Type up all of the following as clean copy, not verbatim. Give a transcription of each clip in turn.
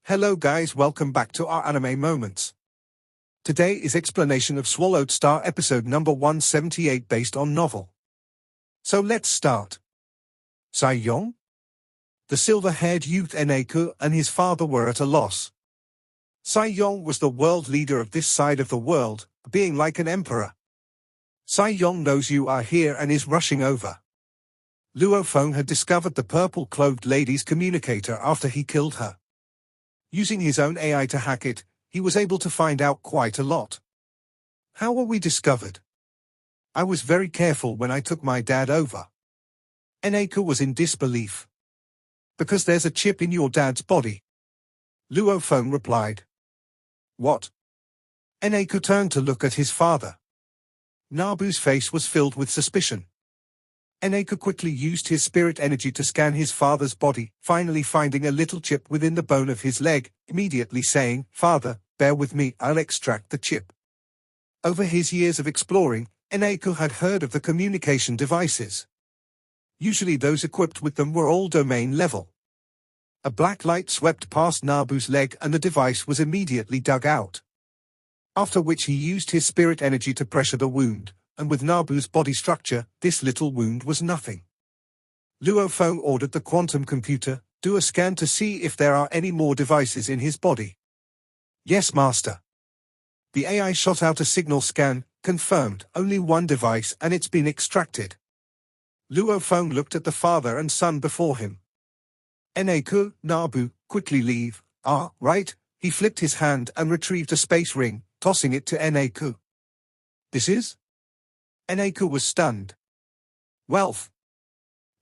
Hello guys, welcome back to our anime moments. Today is explanation of Swallowed Star episode number 178 based on novel. So let's start. Saong? The silver-haired youth Eneku and his father were at a loss. Saong was the world leader of this side of the world, being like an emperor. Saong knows you are here and is rushing over. Luo Feng had discovered the purple-clothed lady's communicator after he killed her. Using his own AI to hack it, he was able to find out quite a lot. How were we discovered? I was very careful when I took my dad over. Eneku was in disbelief. Because there's a chip in your dad's body. Luo Feng replied. What? Eneku turned to look at his father. Nabu's face was filled with suspicion. Eneku quickly used his spirit energy to scan his father's body, finally finding a little chip within the bone of his leg, immediately saying, "Father, bear with me, I'll extract the chip." Over his years of exploring, Eneku had heard of the communication devices. Usually those equipped with them were all domain level. A black light swept past Nabu's leg and the device was immediately dug out. After which he used his spirit energy to pressure the wound. And with Nabu's body structure, this little wound was nothing. Luo Feng ordered the quantum computer, do a scan to see if there are any more devices in his body. Yes, master. The AI shot out a signal scan, confirmed, only one device and it's been extracted. Luo Feng looked at the father and son before him. Eneku, Nabu, quickly leave. Ah, right, he flipped his hand and retrieved a space ring, tossing it to Eneku. This is? Eneku was stunned. Wealth.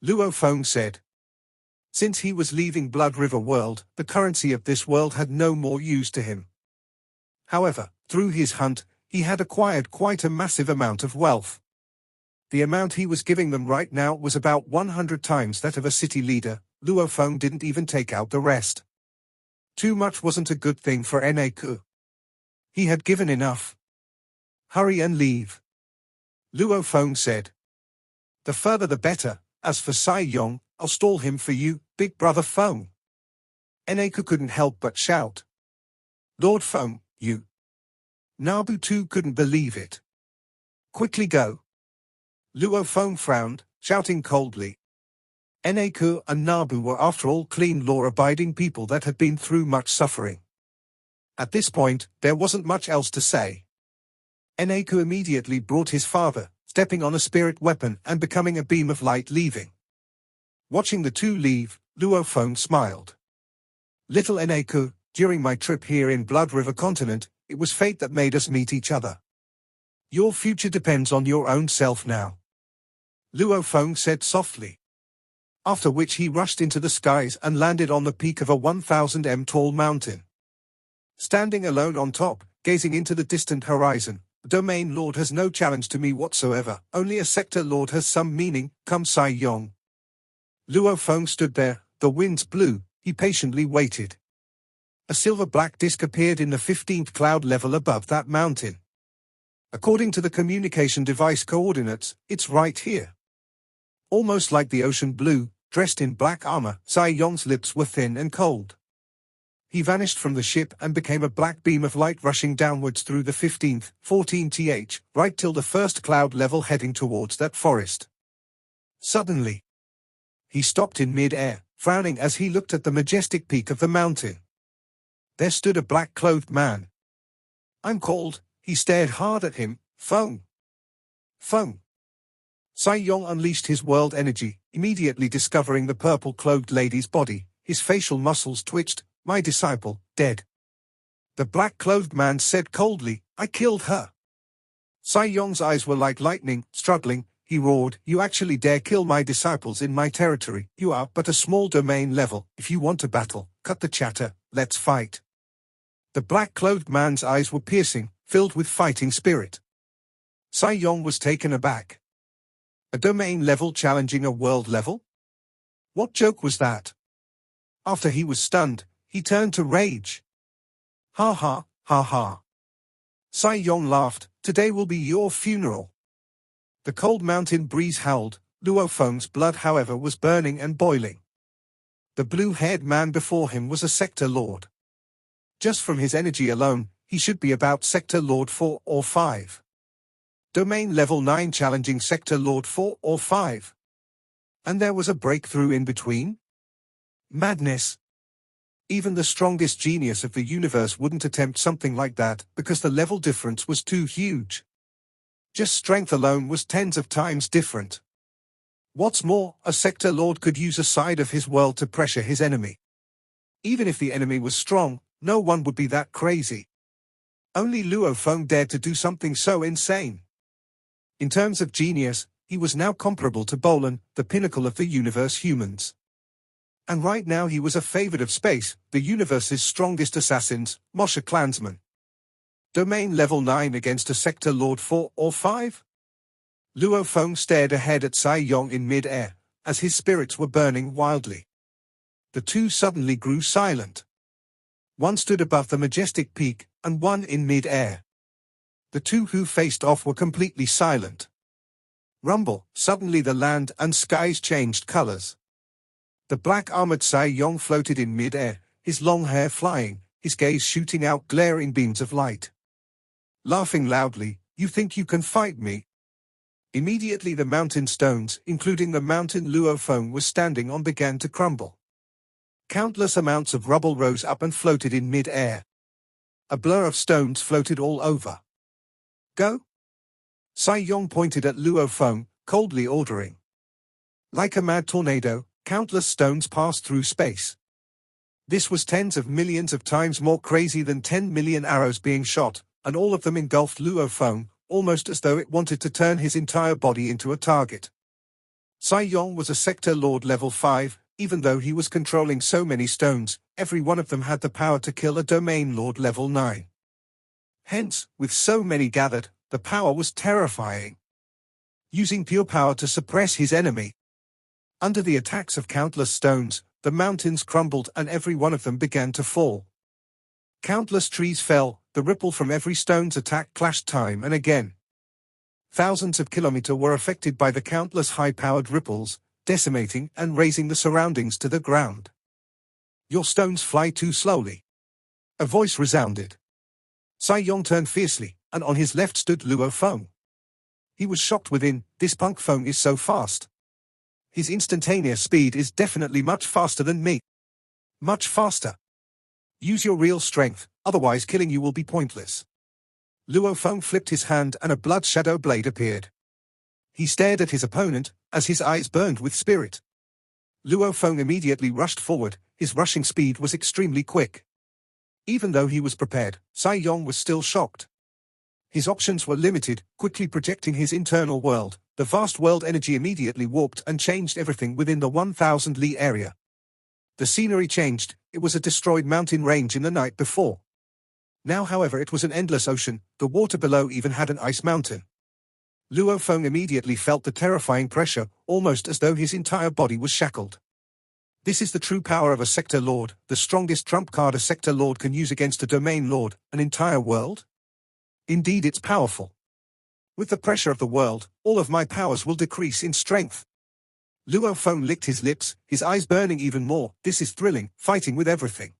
Luo Feng said. Since he was leaving Blood River World, the currency of this world had no more use to him. However, through his hunt, he had acquired quite a massive amount of wealth. The amount he was giving them right now was about 100 times that of a city leader. Luo Feng didn't even take out the rest. Too much wasn't a good thing for Eneku. He had given enough. Hurry and leave. Luo Feng said. The further the better, as for Saong, I'll stall him for you, big brother Feng. Eneku couldn't help but shout. Lord Feng, you. Nabu too couldn't believe it. Quickly go. Luo Feng frowned, shouting coldly. Eneku and Nabu were after all clean law-abiding people that had been through much suffering. At this point, there wasn't much else to say. Eneku immediately brought his father, stepping on a spirit weapon and becoming a beam of light leaving. Watching the two leave, Luo Feng smiled. Little Eneku, during my trip here in Blood River Continent, it was fate that made us meet each other. Your future depends on your own self now. Luo Feng said softly. After which he rushed into the skies and landed on the peak of a 1,000 m tall mountain. Standing alone on top, gazing into the distant horizon, the Domain Lord has no challenge to me whatsoever, only a Sector Lord has some meaning, come Saong. Luo Feng stood there, the winds blew, he patiently waited. A silver-black disk appeared in the 15th cloud level above that mountain. According to the communication device coordinates, it's right here. Almost like the ocean blue, dressed in black armor, Saong's lips were thin and cold. He vanished from the ship and became a black beam of light rushing downwards through the 15th, 14th, right till the first cloud level heading towards that forest. Suddenly, he stopped in mid-air, frowning as he looked at the majestic peak of the mountain. There stood a black-clothed man. I'm called, he stared hard at him, Feng. Feng. Saong unleashed his world energy, immediately discovering the purple-clothed lady's body. His facial muscles twitched. My disciple, dead. The black-clothed man said coldly, I killed her. Saong's eyes were like lightning, struggling, he roared, you actually dare kill my disciples in my territory, you are but a small domain level, if you want to battle, cut the chatter, let's fight. The black-clothed man's eyes were piercing, filled with fighting spirit. Saong was taken aback. A domain level challenging a world level? What joke was that? After he was stunned, he turned to rage. Ha ha, ha ha. Saong laughed, today will be your funeral. The cold mountain breeze howled, Luo Feng's blood however was burning and boiling. The blue-haired man before him was a sector lord. Just from his energy alone, he should be about Sector Lord 4 or 5. Domain Level 9 challenging Sector Lord 4 or 5. And there was a breakthrough in between? Madness. Even the strongest genius of the universe wouldn't attempt something like that because the level difference was too huge. Just strength alone was tens of times different. What's more, a Sector Lord could use a side of his world to pressure his enemy. Even if the enemy was strong, no one would be that crazy. Only Luo Feng dared to do something so insane. In terms of genius, he was now comparable to Bolan, the pinnacle of the universe humans. And right now he was a favored of space, the universe's strongest assassins, Mosha clansmen. Domain Level 9 against a Sector Lord 4 or 5? Luo Feng stared ahead at Saong in mid-air, as his spirits were burning wildly. The two suddenly grew silent. One stood above the majestic peak, and one in mid-air. The two who faced off were completely silent. Rumble, suddenly the land and skies changed colors. The black-armored Saong floated in mid-air, his long hair flying, his gaze shooting out glaring beams of light. Laughing loudly, "You think you can fight me?" Immediately the mountain stones, including the mountain Luo Feng was standing on, began to crumble. Countless amounts of rubble rose up and floated in mid-air. A blur of stones floated all over. "Go!" Saong pointed at Luo Feng, coldly ordering. Like a mad tornado, countless stones passed through space. This was tens of millions of times more crazy than 10 million arrows being shot, and all of them engulfed Luo Feng, almost as though it wanted to turn his entire body into a target. Saong was a Sector Lord Level 5, even though he was controlling so many stones, every one of them had the power to kill a Domain Lord Level 9. Hence, with so many gathered, the power was terrifying. Using pure power to suppress his enemy. Under the attacks of countless stones, the mountains crumbled and every one of them began to fall. Countless trees fell, the ripple from every stone's attack clashed time and again. Thousands of kilometers were affected by the countless high-powered ripples, decimating and razing the surroundings to the ground. "Your stones fly too slowly." A voice resounded. Saong turned fiercely, and on his left stood Luo Feng. He was shocked within, "This punk Feng is so fast. His instantaneous speed is definitely much faster than me. Much faster. Use your real strength, otherwise killing you will be pointless." Luo Feng flipped his hand and a blood shadow blade appeared. He stared at his opponent, as his eyes burned with spirit. Luo Feng immediately rushed forward, his rushing speed was extremely quick. Even though he was prepared, Saong was still shocked. His options were limited, quickly projecting his internal world. The vast world energy immediately warped and changed everything within the 1,000 li area. The scenery changed, it was a destroyed mountain range in the night before. Now however it was an endless ocean, the water below even had an ice mountain. Luo Feng immediately felt the terrifying pressure, almost as though his entire body was shackled. This is the true power of a Sector Lord, the strongest trump card a Sector Lord can use against a Domain Lord, an entire world? Indeed it's powerful. With the pressure of the world, all of my powers will decrease in strength. Luo Feng licked his lips, his eyes burning even more. This is thrilling, fighting with everything.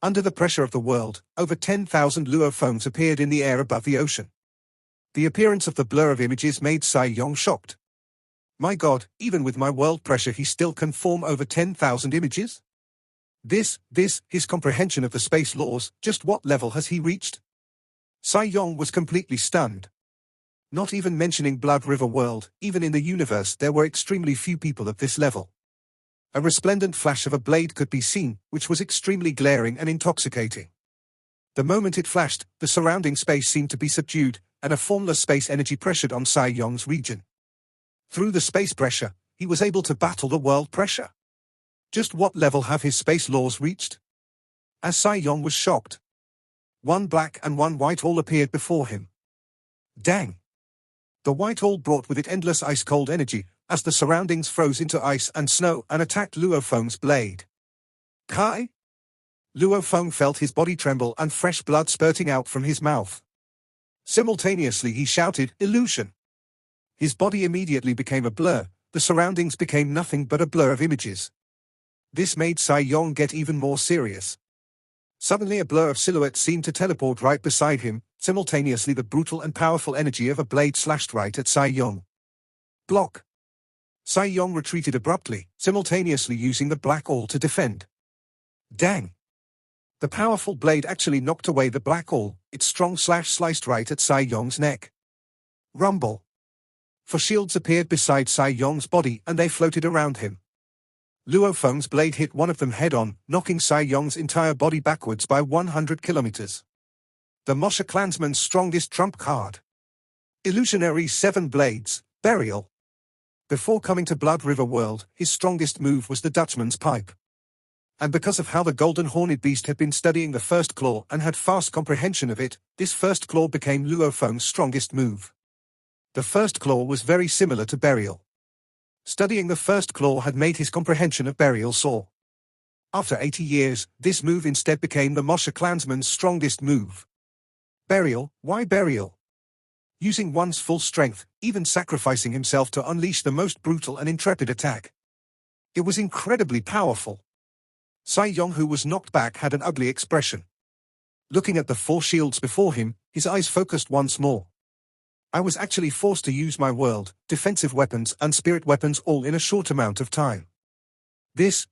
Under the pressure of the world, over 10,000 Luo Fengs appeared in the air above the ocean. The appearance of the blur of images made Saong shocked. My god, even with my world pressure he still can form over 10,000 images? His comprehension of the space laws, just what level has he reached? Saong was completely stunned. Not even mentioning Blood River World, even in the universe there were extremely few people at this level. A resplendent flash of a blade could be seen, which was extremely glaring and intoxicating. The moment it flashed, the surrounding space seemed to be subdued, and a formless space energy pressured on Saong's region. Through the space pressure, he was able to battle the world pressure. Just what level have his space laws reached? As Saong was shocked. One black and one white all appeared before him. Dang! The white all brought with it endless ice-cold energy, as the surroundings froze into ice and snow and attacked Luo Feng's blade. Kai? Luo Feng felt his body tremble and fresh blood spurting out from his mouth. Simultaneously he shouted, "Illusion!" His body immediately became a blur, the surroundings became nothing but a blur of images. This made Saong get even more serious. Suddenly a blur of silhouette seemed to teleport right beside him, simultaneously the brutal and powerful energy of a blade slashed right at Saong. Block. Saong retreated abruptly, simultaneously using the black awl to defend. Dang! The powerful blade actually knocked away the black awl, its strong slash sliced right at Saong's neck. Rumble. For shields appeared beside Saong's body and they floated around him. Luo Feng's blade hit one of them head-on, knocking Saong's entire body backwards by 100 kilometers. The Moshe clansman's strongest trump card. Illusionary 7 Blades, Burial. Before coming to Blood River World, his strongest move was the Dutchman's Pipe. And because of how the Golden Horned Beast had been studying the First Claw and had fast comprehension of it, this First Claw became Luo Feng's strongest move. The First Claw was very similar to Burial. Studying the First Claw had made his comprehension of Burial soar. After 80 years, this move instead became the Moshe clansman's strongest move. Burial, why Burial? Using one's full strength, even sacrificing himself to unleash the most brutal and intrepid attack. It was incredibly powerful. Saong, who was knocked back, had an ugly expression. Looking at the 4 shields before him, his eyes focused once more. I was actually forced to use my world, defensive weapons and spirit weapons all in a short amount of time. This?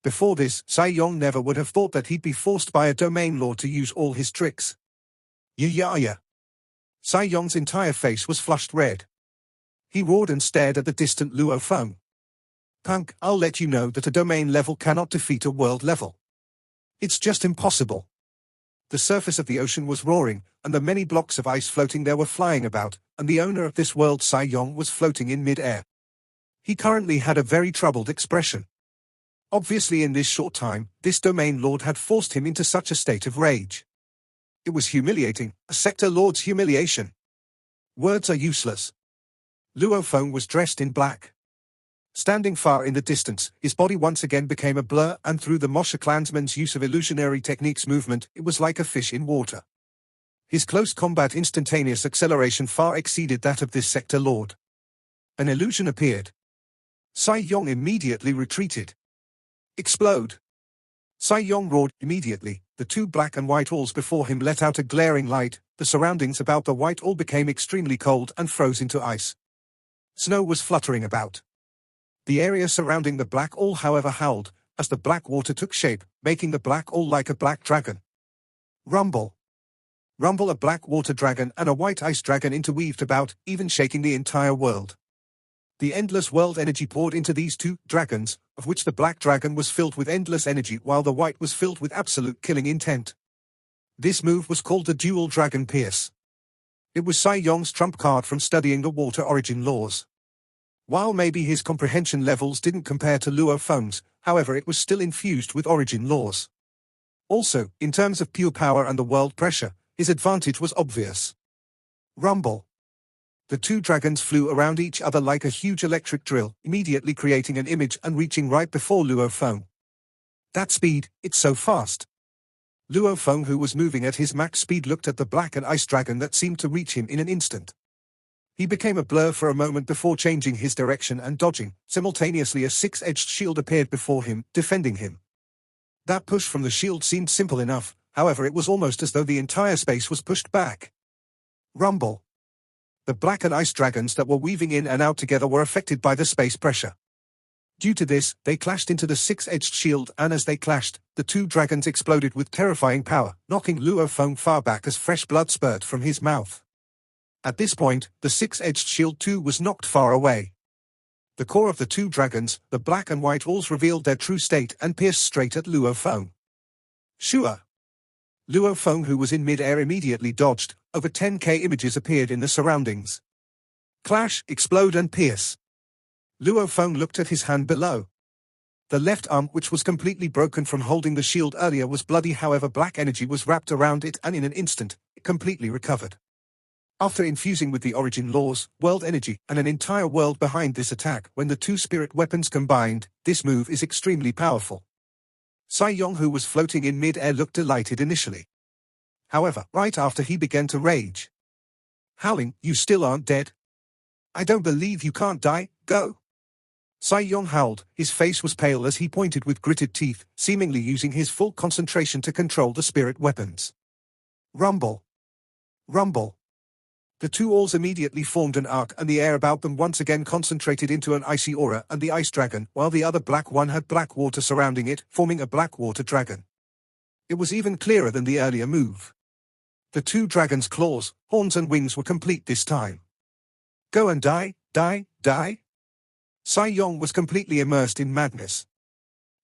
Before this, Saong never would have thought that he'd be forced by a domain lord to use all his tricks. Yeah. Saong's entire face was flushed red. He roared and stared at the distant Luo Feng. Punk, I'll let you know that a domain level cannot defeat a world level. It's just impossible. The surface of the ocean was roaring, and the many blocks of ice floating there were flying about, and the owner of this world, Saong, was floating in mid-air. He currently had a very troubled expression. Obviously in this short time, this domain lord had forced him into such a state of rage. It was humiliating, a sector lord's humiliation. Words are useless. Luo Feng was dressed in black. Standing far in the distance, his body once again became a blur, and through the Moshe clansman's use of illusionary techniques movement, it was like a fish in water. His close combat instantaneous acceleration far exceeded that of this sector lord. An illusion appeared. Saong immediately retreated. Explode! Saong roared. Immediately, the 2 black and white alls before him let out a glaring light. The surroundings about the white all became extremely cold and froze into ice. Snow was fluttering about. The area surrounding the black awl, however, howled, as the black water took shape, making the black awl like a black dragon. Rumble. Rumble, a black water dragon and a white ice dragon interweaved about, even shaking the entire world. The endless world energy poured into these 2 dragons, of which the black dragon was filled with endless energy while the white was filled with absolute killing intent. This move was called the Dual Dragon Pierce. It was Saong's trump card from studying the water origin laws. While maybe his comprehension levels didn't compare to Luo Feng's, however it was still infused with origin laws. Also, in terms of pure power and the world pressure, his advantage was obvious. Rumble. The 2 dragons flew around each other like a huge electric drill, immediately creating an image and reaching right before Luo Feng. That speed, it's so fast. Luo Feng, who was moving at his max speed, looked at the black and ice dragon that seemed to reach him in an instant. He became a blur for a moment before changing his direction and dodging. Simultaneously a 6-edged shield appeared before him, defending him. That push from the shield seemed simple enough, however it was almost as though the entire space was pushed back. Rumble. The black and ice dragons that were weaving in and out together were affected by the space pressure. Due to this, they clashed into the 6-edged shield, and as they clashed, the 2 dragons exploded with terrifying power, knocking Luo Feng far back as fresh blood spurted from his mouth. At this point, the 6-edged shield too was knocked far away. The core of the 2 dragons, the black and white alls, revealed their true state and pierced straight at Luo Feng. Shua! Luo Feng, who was in mid-air, immediately dodged. Over 10k images appeared in the surroundings. Clash, explode and pierce. Luo Feng looked at his hand below. The left arm, which was completely broken from holding the shield earlier, was bloody, however black energy was wrapped around it and in an instant, it completely recovered. After infusing with the origin laws, world energy, and an entire world behind this attack, when the 2 spirit weapons combined, this move is extremely powerful. Saong, who was floating in mid-air, looked delighted initially. However, right after he began to rage. Howling, you still aren't dead? I don't believe you can't die, go! Sai Yong howled, his face was pale as he pointed with gritted teeth, seemingly using his full concentration to control the spirit weapons. Rumble. Rumble. The two alls immediately formed an arc and the air about them once again concentrated into an icy aura and the ice dragon, while the other black one had black water surrounding it, forming a black water dragon. It was even clearer than the earlier move. The two dragons' claws, horns and wings were complete this time. Go and die, die, die? Sai Yong was completely immersed in madness.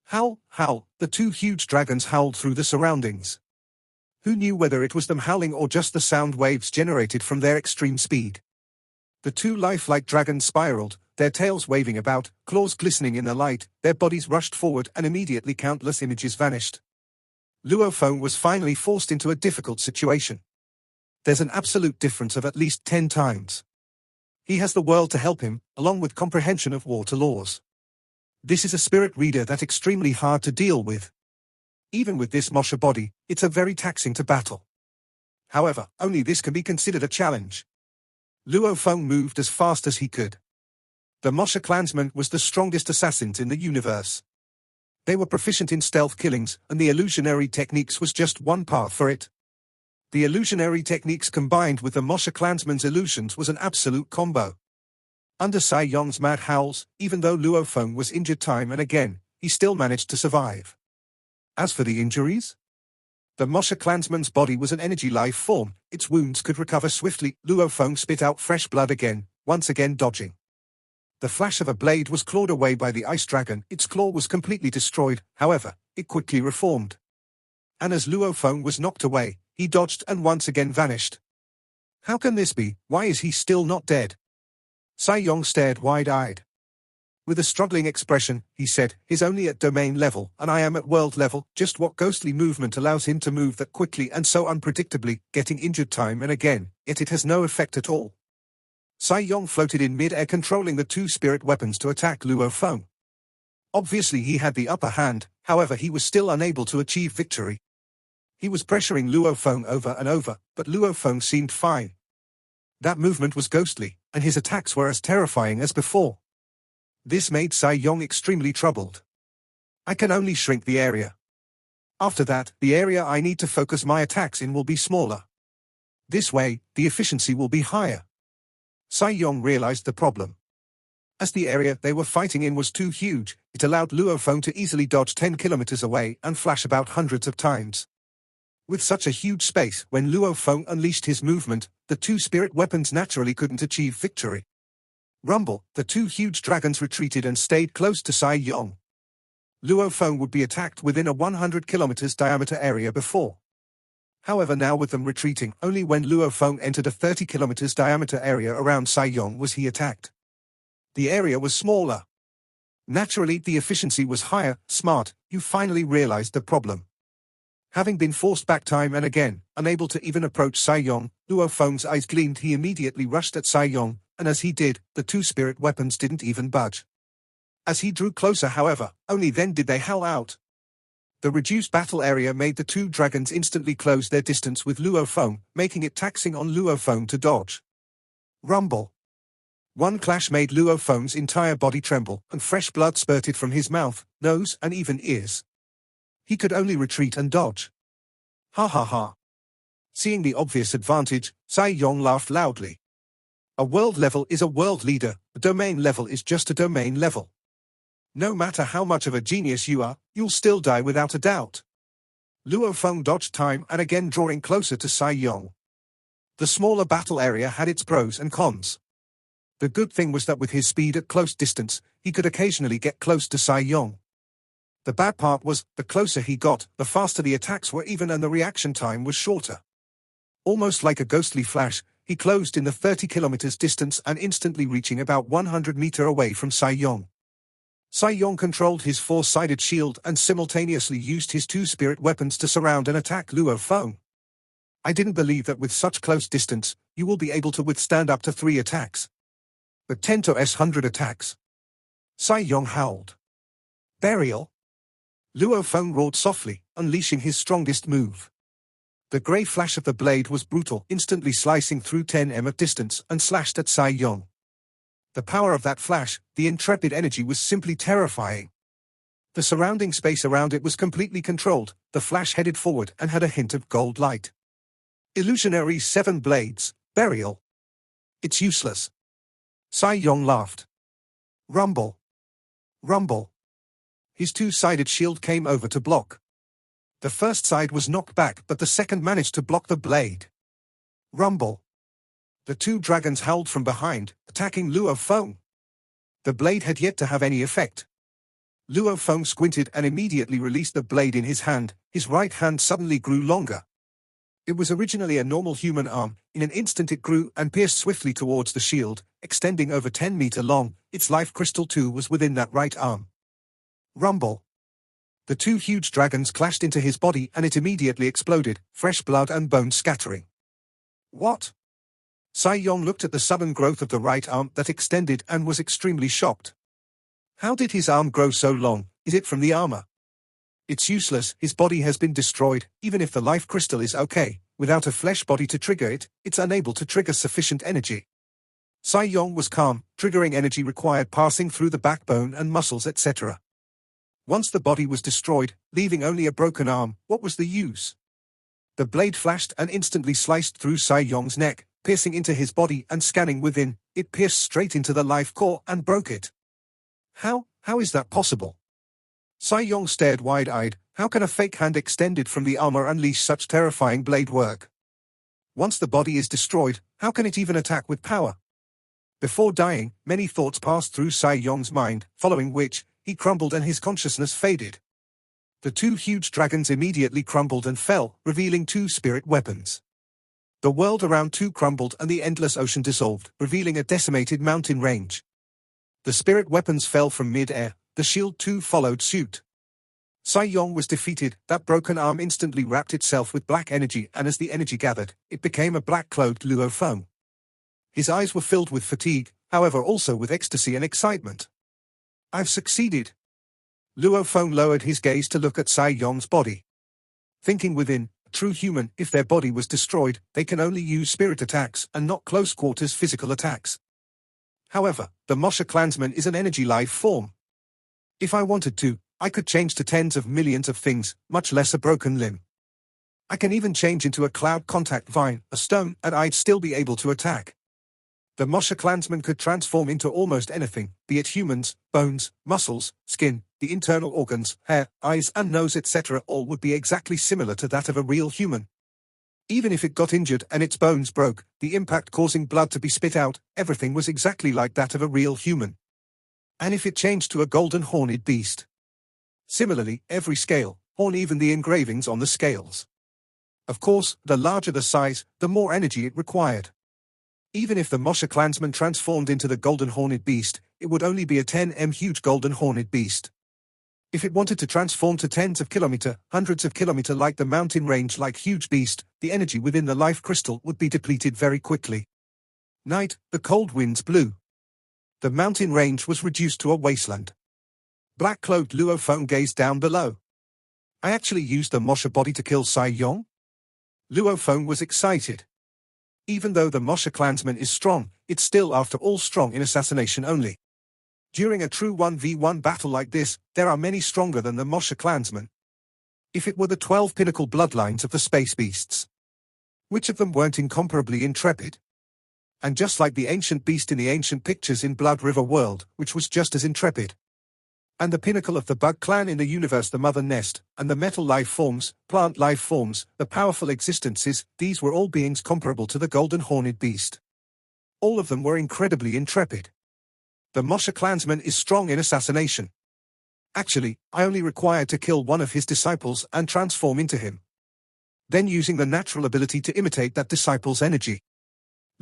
Howl, howl, the two huge dragons howled through the surroundings. Who knew whether it was them howling or just the sound waves generated from their extreme speed? The two lifelike dragons spiraled, their tails waving about, claws glistening in the light, their bodies rushed forward and immediately countless images vanished. Luo Feng was finally forced into a difficult situation. There's an absolute difference of at least 10 times. He has the world to help him, along with comprehension of water laws. This is a spirit reader that's extremely hard to deal with. Even with this Mosha body, it's a very taxing to battle. However, only this can be considered a challenge. Luo Feng moved as fast as he could. The Mosha clansman was the strongest assassins in the universe. They were proficient in stealth killings, and the illusionary techniques was just one path for it. The illusionary techniques combined with the Mosha clansman's illusions was an absolute combo. Under Sai Yong's mad howls, even though Luo Feng was injured time and again, he still managed to survive. As for the injuries? The Mosha clansman's body was an energy life form, its wounds could recover swiftly. Luo Feng spit out fresh blood again, once again dodging. The flash of a blade was clawed away by the ice dragon, its claw was completely destroyed, however, it quickly reformed. And as Luo Feng was knocked away, he dodged and once again vanished. How can this be? Why is he still not dead? Sai Yong stared wide-eyed. With a struggling expression, he said, "He's only at domain level, and I am at world level. Just what ghostly movement allows him to move that quickly and so unpredictably, getting injured time and again, yet it has no effect at all?" Sai Yong floated in mid-air controlling the two spirit weapons to attack Luo Feng. Obviously he had the upper hand, however he was still unable to achieve victory. He was pressuring Luo Feng over and over, but Luo Feng seemed fine. That movement was ghostly, and his attacks were as terrifying as before. This made Sai Yong extremely troubled. I can only shrink the area. After that, the area I need to focus my attacks in will be smaller. This way, the efficiency will be higher. Sai Yong realized the problem. As the area they were fighting in was too huge, it allowed Luo Feng to easily dodge 10 kilometers away and flash about hundreds of times. With such a huge space, when Luo Feng unleashed his movement, the two spirit weapons naturally couldn't achieve victory. Rumble, the two huge dragons retreated and stayed close to Sai Yong. Luo Feng would be attacked within a 100 kilometers diameter area before. However, now with them retreating, only when Luo Feng entered a 30 kilometers diameter area around Sai Yong was he attacked. The area was smaller. Naturally, the efficiency was higher. Smart, you finally realized the problem. Having been forced back time and again, unable to even approach Sai Yong, Luo Feng's eyes gleamed. He immediately rushed at Sai Yong, and as he did, the two spirit weapons didn't even budge. As he drew closer, however, only then did they howl out. The reduced battle area made the two dragons instantly close their distance with Luo Feng, making it taxing on Luo Feng to dodge. Rumble. One clash made Luo Feng's entire body tremble, and fresh blood spurted from his mouth, nose, and even ears. He could only retreat and dodge. Ha ha ha. Seeing the obvious advantage, Sai Yong laughed loudly. A world level is a world leader, a domain level is just a domain level. No matter how much of a genius you are, you'll still die without a doubt. Luo Feng dodged time and again drawing closer to Sai Yong. The smaller battle area had its pros and cons. The good thing was that with his speed at close distance, he could occasionally get close to Sai Yong. The bad part was, the closer he got, the faster the attacks were even and the reaction time was shorter. Almost like a ghostly flash, he closed in the 30 kilometers distance and instantly reaching about 100 meters away from Sai Yong. Sai Yong controlled his four-sided shield and simultaneously used his two spirit weapons to surround and attack Luo Feng. I didn't believe that with such close distance, you will be able to withstand up to 3 attacks. But 10 to 100 attacks. Sai Yong howled. Burial? Luo Feng roared softly, unleashing his strongest move. The grey flash of the blade was brutal, instantly slicing through 10 m of distance and slashed at Sai Yong. The power of that flash, the intrepid energy was simply terrifying. The surrounding space around it was completely controlled, the flash headed forward and had a hint of gold light. Illusionary 7 blades, burial. It's useless. Saong laughed. Rumble. Rumble. His two-sided shield came over to block. The first side was knocked back, but the second managed to block the blade. Rumble. The two dragons howled from behind, attacking Luo Feng. The blade had yet to have any effect. Luo Feng squinted and immediately released the blade in his hand. His right hand suddenly grew longer. It was originally a normal human arm. In an instant it grew and pierced swiftly towards the shield, extending over 10 meters long. Its life crystal too was within that right arm. Rumble. The two huge dragons clashed into his body and it immediately exploded, fresh blood and bones scattering. What? Saong looked at the sudden growth of the right arm that extended and was extremely shocked. How did his arm grow so long? Is it from the armor? It's useless, his body has been destroyed. Even if the life crystal is okay, without a flesh body to trigger it, it's unable to trigger sufficient energy. Saong was calm, triggering energy required passing through the backbone and muscles etc. Once the body was destroyed, leaving only a broken arm, what was the use? The blade flashed and instantly sliced through Saong's neck, piercing into his body and scanning within. It pierced straight into the life core and broke it. How is that possible? Saong stared wide-eyed. How can a fake hand extended from the armor unleash such terrifying blade work? Once the body is destroyed, how can it even attack with power? Before dying, many thoughts passed through Saong's mind, following which, he crumbled and his consciousness faded. The two huge dragons immediately crumbled and fell, revealing two spirit weapons. The world around too crumbled and the endless ocean dissolved, revealing a decimated mountain range. The spirit weapons fell from mid-air, the shield too followed suit. Saong was defeated. That broken arm instantly wrapped itself with black energy, and as the energy gathered, it became a black-clothed Luo Feng. His eyes were filled with fatigue, however also with ecstasy and excitement. I've succeeded. Luo Feng lowered his gaze to look at Saong's body. Thinking within, a true human, if their body was destroyed, they can only use spirit attacks and not close-quarters physical attacks. However, the Mosha clansman is an energy life form. If I wanted to, I could change to tens of millions of things, much less a broken limb. I can even change into a cloud contact vine, a stone, and I'd still be able to attack. The Mosha clansman could transform into almost anything, be it humans, bones, muscles, skin, the internal organs, hair, eyes and nose etc. All would be exactly similar to that of a real human. Even if it got injured and its bones broke, the impact causing blood to be spit out, everything was exactly like that of a real human. And if it changed to a golden horned beast? Similarly, every scale, horn, even the engravings on the scales. Of course, the larger the size, the more energy it required. Even if the Mosha clansman transformed into the golden horned beast, it would only be a 10 huge golden horned beast. If it wanted to transform to tens of kilometer, hundreds of kilometer like the mountain range like huge beast, the energy within the life crystal would be depleted very quickly. Night, the cold winds blew. The mountain range was reduced to a wasteland. Black-cloaked Luo Feng gazed down below. I actually used the Mosha body to kill Saong? Luo Feng was excited. Even though the Mosha clansman is strong, it's still after all strong in assassination only. During a true 1v1 battle like this, there are many stronger than the Mosha clansman. If it were the 12 pinnacle bloodlines of the space beasts, which of them weren't incomparably intrepid? And just like the ancient beast in the ancient pictures in Blood River World, which was just as intrepid. And the pinnacle of the bug clan in the universe, the mother nest, and the metal life forms, plant life forms, the powerful existences, these were all beings comparable to the golden horned beast. All of them were incredibly intrepid. The Mosha clansman is strong in assassination. Actually, I only required to kill one of his disciples and transform into him. Then using the natural ability to imitate that disciple's energy.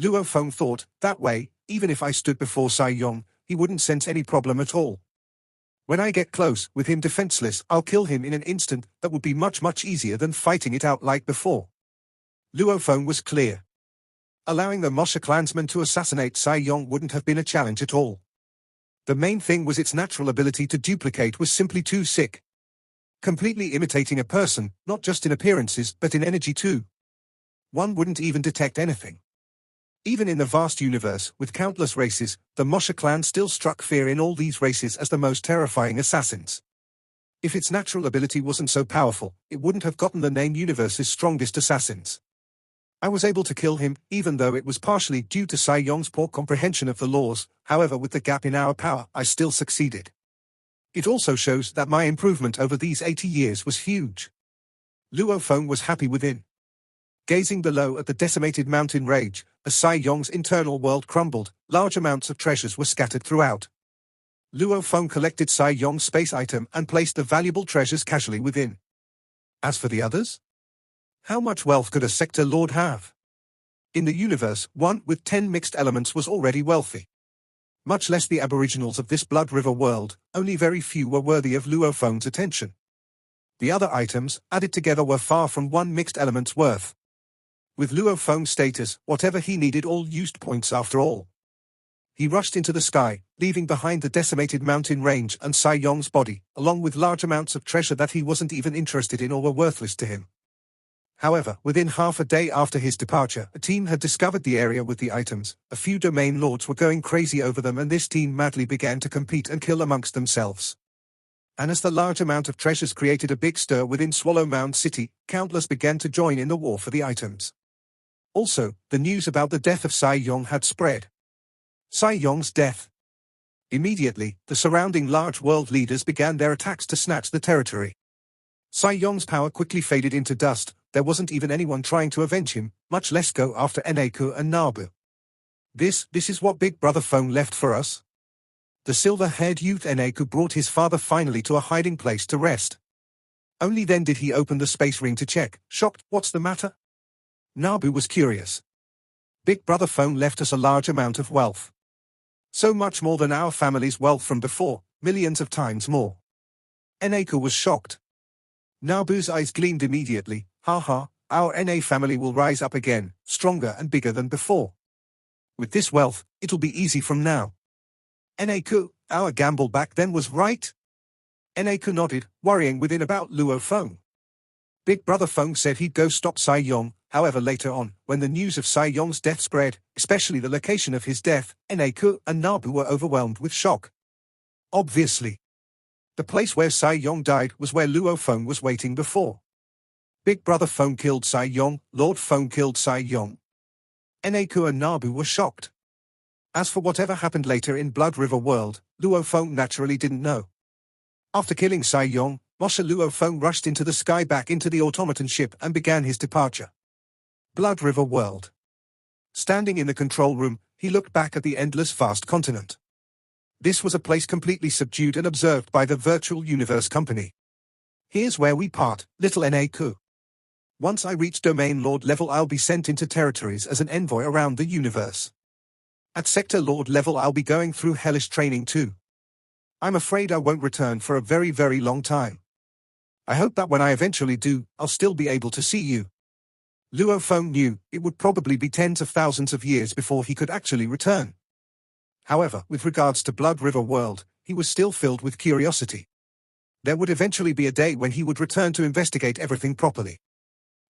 Luo Feng thought, that way, even if I stood before Saong, he wouldn't sense any problem at all. When I get close, with him defenseless, I'll kill him in an instant. That would be much easier than fighting it out like before. Luo Feng was clear. Allowing the Mosha clansman to assassinate Saong wouldn't have been a challenge at all. The main thing was its natural ability to duplicate was simply too sick. Completely imitating a person, not just in appearances but in energy too. One wouldn't even detect anything. Even in the vast universe, with countless races, the Mosha clan still struck fear in all these races as the most terrifying assassins. If its natural ability wasn't so powerful, it wouldn't have gotten the name Universe's strongest assassins. I was able to kill him, even though it was partially due to Saong's poor comprehension of the laws. However, with the gap in our power, I still succeeded. It also shows that my improvement over these 80 years was huge. Luo Feng was happy within. Gazing below at the decimated mountain range, as Saong's internal world crumbled, large amounts of treasures were scattered throughout. Luo Feng collected Saong's space item and placed the valuable treasures casually within. As for the others? How much wealth could a sector lord have? In the universe, one with 10 mixed elements was already wealthy. Much less the aboriginals of this Blood River world, only very few were worthy of Luo Feng's attention. The other items, added together, were far from one mixed element's worth. With Luo Feng's status, whatever he needed all used points after all. He rushed into the sky, leaving behind the decimated mountain range and Saong's body, along with large amounts of treasure that he wasn't even interested in or were worthless to him. However, within half a day after his departure, a team had discovered the area with the items. A few domain lords were going crazy over them, and this team madly began to compete and kill amongst themselves. And as the large amount of treasures created a big stir within Swallow Mound City, countless began to join in the war for the items. Also, the news about the death of Saong had spread. Saong's death. Immediately, the surrounding large world leaders began their attacks to snatch the territory. Saong's power quickly faded into dust. There wasn't even anyone trying to avenge him, much less go after Eneku and Nabu. This is what Big Brother Feng left for us? The silver-haired youth Eneku brought his father finally to a hiding place to rest. Only then did he open the space ring to check, shocked. What's the matter? Nabu was curious. Big Brother Feng left us a large amount of wealth. So much more than our family's wealth from before, millions of times more. Eneku was shocked. Nabu's eyes gleamed immediately. Ha, our NA family will rise up again, stronger and bigger than before. With this wealth, it'll be easy from now. Eneku, our gamble back then was right? Eneku nodded, worrying within about Luo Feng. Big Brother Feng said he'd go stop Saong. However, later on, when the news of Saong's death spread, especially the location of his death, Eneku and Nabu were overwhelmed with shock. Obviously. The place where Saong died was where Luo Feng was waiting before. Big Brother Feng killed Saong, Lord Feng killed Saong. Eneku and Nabu were shocked. As for whatever happened later in Blood River World, Luo Feng naturally didn't know. After killing Saong, Mosha Luo Feng rushed into the sky back into the automaton ship and began his departure. Blood River World. Standing in the control room, he looked back at the endless vast continent. This was a place completely subdued and observed by the Virtual Universe Company. Here's where we part, little Eneku. Once I reach Domain Lord level, I'll be sent into territories as an envoy around the universe. At Sector Lord level, I'll be going through hellish training too. I'm afraid I won't return for a very, very long time. I hope that when I eventually do, I'll still be able to see you. Luo Feng knew it would probably be tens of thousands of years before he could actually return. However, with regards to Blood River World, he was still filled with curiosity. There would eventually be a day when he would return to investigate everything properly.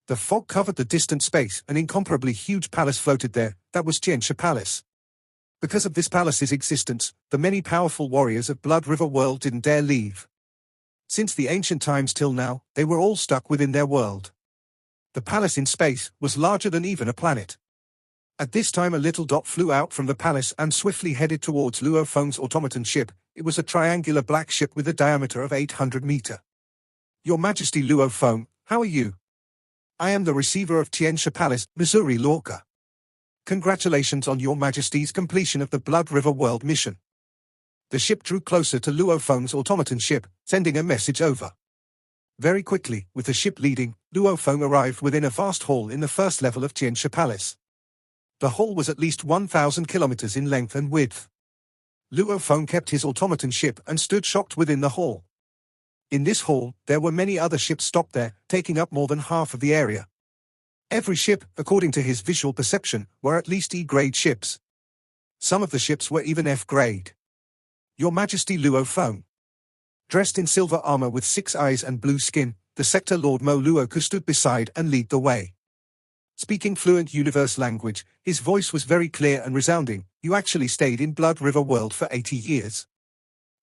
The fog covered the distant space. An incomparably huge palace floated there. That was Tiena Palace. Because of this palace's existence, the many powerful warriors of Blood River World didn't dare leave. Since the ancient times till now, they were all stuck within their world. The palace in space was larger than even a planet. At this time, a little dot flew out from the palace and swiftly headed towards Luo Feng's automaton ship. It was a triangular black ship with a diameter of 800 meters. Your Majesty Luo Feng, how are you? I am the receiver of Tiena Palace, Missouri Lorca. Congratulations on your Majesty's completion of the Blood River World mission. The ship drew closer to Luo Feng's automaton ship, sending a message over. Very quickly, with the ship leading, Luo Feng arrived within a vast hall in the first level of Tiena Palace. The hall was at least 1,000 kilometers in length and width. Luo Feng kept his automaton ship and stood shocked within the hall. In this hall, there were many other ships stopped there, taking up more than half of the area. Every ship, according to his visual perception, were at least E-grade ships. Some of the ships were even F-grade. Your Majesty Luo Feng. Dressed in silver armor with 6 eyes and blue skin, the Sector Lord Mo Luoku stood beside and lead the way. Speaking fluent universe language, his voice was very clear and resounding. You actually stayed in Blood River World for 80 years.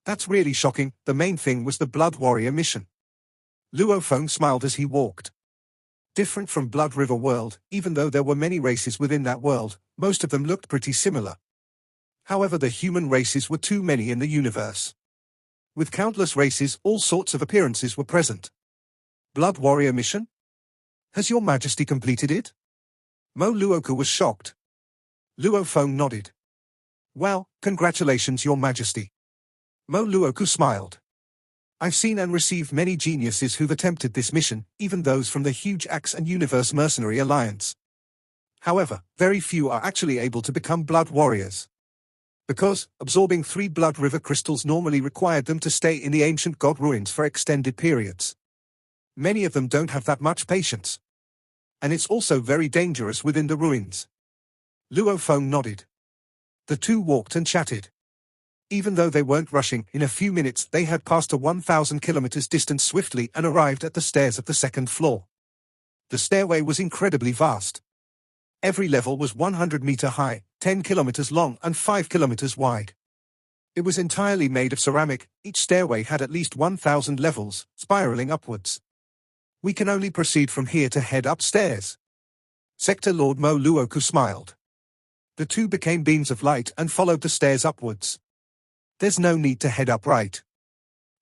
That's really shocking. The main thing was the Blood Warrior mission. Luo Feng smiled as he walked. Different from Blood River World, even though there were many races within that world, most of them looked pretty similar. However, the human races were too many in the universe. With countless races, all sorts of appearances were present. Blood Warrior mission? Has your Majesty completed it? Mo Luoku was shocked. Luo Feng nodded. Well, congratulations, Your Majesty. Mo Luoku smiled. I've seen and received many geniuses who've attempted this mission, even those from the Huge Axe and Universe Mercenary Alliance. However, very few are actually able to become Blood Warriors. Because, absorbing 3 Blood River crystals normally required them to stay in the ancient god ruins for extended periods. Many of them don't have that much patience. And it's also very dangerous within the ruins. Luo Feng nodded. The two walked and chatted. Even though they weren't rushing, in a few minutes they had passed a 1,000 kilometers distance swiftly and arrived at the stairs of the second floor. The stairway was incredibly vast. Every level was 100 meters high, 10 kilometers long and 5 kilometers wide. It was entirely made of ceramic. Each stairway had at least 1,000 levels, spiraling upwards. We can only proceed from here to head upstairs. Sector Lord Mo Luoku smiled. The two became beams of light and followed the stairs upwards. There's no need to head up right.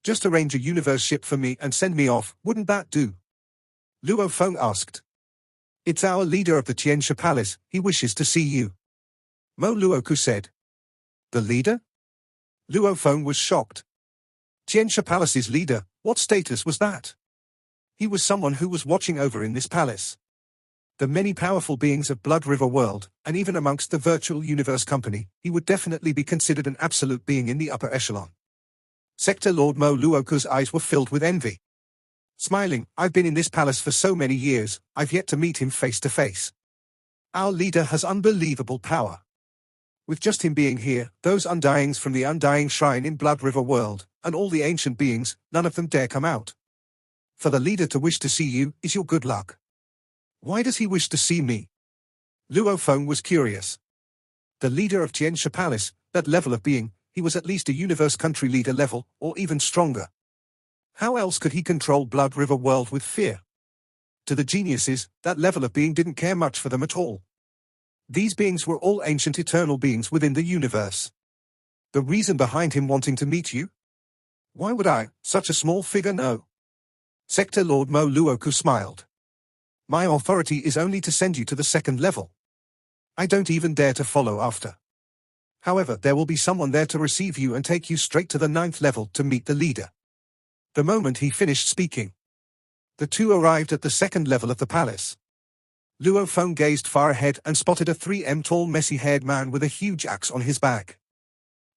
Just arrange a universe ship for me and send me off, wouldn't that do? Luo Feng asked. It's our leader of the Tiena Palace, he wishes to see you. Mo Luoku said. The leader? Luo Feng was shocked. Tiena Palace's leader, what status was that? He was someone who was watching over in this palace. The many powerful beings of Blood River World, and even amongst the Virtual Universe Company, he would definitely be considered an absolute being in the upper echelon. Sector Lord Mo Luoku's eyes were filled with envy. Smiling, I've been in this palace for so many years, I've yet to meet him face to face. Our leader has unbelievable power. With just him being here, those undyings from the Undying Shrine in Blood River World, and all the ancient beings, none of them dare come out. For the leader to wish to see you, is your good luck. Why does he wish to see me? Luo Feng was curious. The leader of Tiena Palace, that level of being, he was at least a universe country leader level, or even stronger. How else could he control Blood River World with fear? To the geniuses, that level of being didn't care much for them at all. These beings were all ancient eternal beings within the universe. The reason behind him wanting to meet you? Why would I, such a small figure, know? Sector Lord Mo Luoku smiled. My authority is only to send you to the second level. I don't even dare to follow after. However, there will be someone there to receive you and take you straight to the 9th level to meet the leader. The moment he finished speaking, the two arrived at the second level of the palace. Luo Feng gazed far ahead and spotted a 3M tall messy-haired man with a huge axe on his back.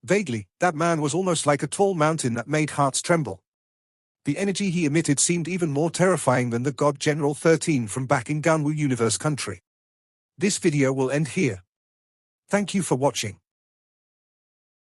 Vaguely, that man was almost like a tall mountain that made hearts tremble. The energy he emitted seemed even more terrifying than the God General 13 from back in Gunwu Universe Country. This video will end here. Thank you for watching.